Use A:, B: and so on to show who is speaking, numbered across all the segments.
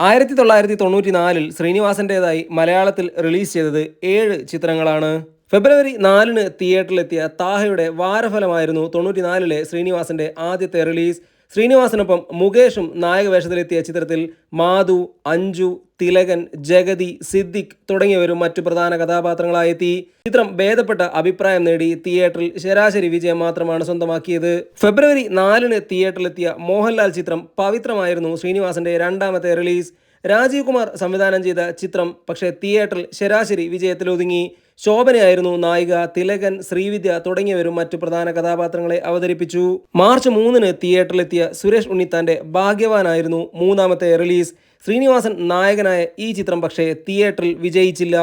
A: 1994 ശ്രീനിവാസന്റേതായി മലയാളത്തിൽ റിലീസ് ചെയ്തത് 7 ചിത്രങ്ങളാണ്. ഫെബ്രുവരി 4 തിയേറ്ററിലെത്തിയ താഹയുടെ വാരഫലമായിരുന്നു 94 ശ്രീനിവാസന്റെ ആദ്യത്തെ റിലീസ്. ശ്രീനിവാസനൊപ്പം മുകേഷും നായകവേഷത്തിലെത്തിയ ചിത്രത്തിൽ മാധു, അഞ്ജു, തിലകൻ, ജഗതി, സിദ്ദിഖ് തുടങ്ങിയവരും മറ്റു പ്രധാന കഥാപാത്രങ്ങളായെത്തി. ചിത്രം ഭേദപ്പെട്ട അഭിപ്രായം നേടി തിയേറ്ററിൽ ശരാശരി വിജയം മാത്രമാണ് സ്വന്തമാക്കിയത്. ഫെബ്രുവരി 4 തിയേറ്ററിലെത്തിയ മോഹൻലാൽ ചിത്രം പവിത്രമായിരുന്നു ശ്രീനിവാസന്റെ രണ്ടാമത്തെ റിലീസ്. രാജീവ് കുമാർ സംവിധാനം ചെയ്ത ചിത്രം പക്ഷേ തിയേറ്ററിൽ ശരാശരി വിജയത്തിലൊതുങ്ങി. ശോഭനയായിരുന്നു നായിക. തിലകൻ, ശ്രീവിദ്യ തുടങ്ങിയവരും മറ്റു പ്രധാന കഥാപാത്രങ്ങളെ അവതരിപ്പിച്ചു. മാർച്ച് 3 തിയേറ്ററിലെത്തിയ സുരേഷ് ഉണ്ണിത്താന്റെ ഭാഗ്യവാനായിരുന്നു മൂന്നാമത്തെ റിലീസ്. ശ്രീനിവാസൻ നായകനായ ഈ ചിത്രം പക്ഷേ തിയേറ്ററിൽ വിജയിച്ചില്ല.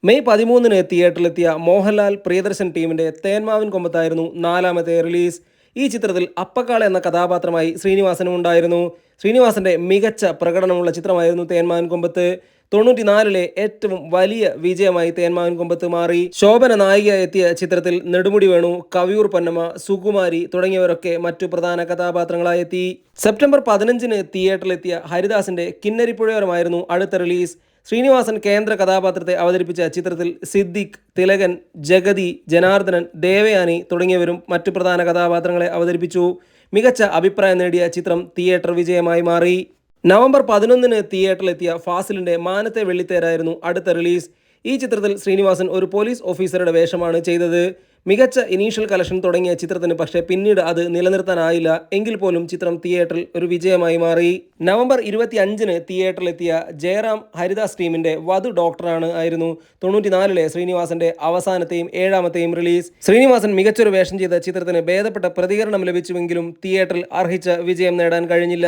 A: മെയ് 13 തിയേറ്ററിലെത്തിയ മോഹൻലാൽ പ്രിയദർശൻ ടീമിന്റെ തേന്മാവിൻ കൊമ്പത്തായിരുന്നു നാലാമത്തെ റിലീസ്. ഈ ചിത്രത്തിൽ അപ്പക്കാള എന്ന കഥാപാത്രമായി ശ്രീനിവാസനും ഉണ്ടായിരുന്നു. ശ്രീനിവാസന്റെ മികച്ച പ്രകടനമുള്ള ചിത്രമായിരുന്നു തേന്മാവിൻ കൊമ്പത്ത്. 94 ഏറ്റവും വലിയ വിജയമായി തേന്മാവിൻ കൊമ്പത്ത് മാറി. ശോഭന നായികയായി എത്തിയ ചിത്രത്തിൽ നെടുമുടി വേണു, കവിയൂർ പൊന്നമ്മ, സുകുമാരി തുടങ്ങിയവരൊക്കെ മറ്റു പ്രധാന കഥാപാത്രങ്ങളായി എത്തി. സെപ്റ്റംബർ 15 തിയേറ്ററിലെത്തിയ ഹരിദാസിന്റെ കിന്നരിപ്പുഴയോരമായിരുന്നു അടുത്ത റിലീസ്. ശ്രീനിവാസൻ കേന്ദ്ര കഥാപാത്രത്തെ അവതരിപ്പിച്ച ചിത്രത്തിൽ സിദ്ദിഖ്, തിലകൻ, ജഗതി, ജനാർദ്ദനൻ, ദേവയാനി തുടങ്ങിയവരും മറ്റു പ്രധാന കഥാപാത്രങ്ങളെ അവതരിപ്പിച്ചു. മികച്ച അഭിപ്രായം നേടിയ ചിത്രം തിയേറ്റർ വിജയമായി മാറി. നവംബർ 11 തിയേറ്ററിലെത്തിയ ഫാസിലിന്റെ മാനത്തെ വെള്ളിത്തേരായിരുന്നു അടുത്ത റിലീസ്. ഈ ചിത്രത്തിൽ ശ്രീനിവാസൻ ഒരു പോലീസ് ഓഫീസറുടെ വേഷമാണ് ചെയ്തത്. മികച്ച ഇനീഷ്യൽ കളക്ഷൻ തുടങ്ങിയ ചിത്രത്തിന് പക്ഷേ പിന്നീട് അത് നിലനിർത്താനായില്ല. എങ്കിൽ പോലും ചിത്രം തിയേറ്ററിൽ ഒരു വിജയമായി മാറി. നവംബർ 25 തിയേറ്ററിലെത്തിയ ജയറാം ഹരിദാസ് ടീമിന്റെ വധു ഡോക്ടറാണ് ആയിരുന്നു 94 ശ്രീനിവാസന്റെ അവസാനത്തെയും 7ാമത്തെയും റിലീസ്. ശ്രീനിവാസൻ മികച്ചൊരു വേഷം ചെയ്ത ചിത്രത്തിന് ഭേദപ്പെട്ട പ്രതികരണം ലഭിച്ചുവെങ്കിലും തിയേറ്ററിൽ അർഹിച്ച വിജയം നേടാൻ കഴിഞ്ഞില്ല.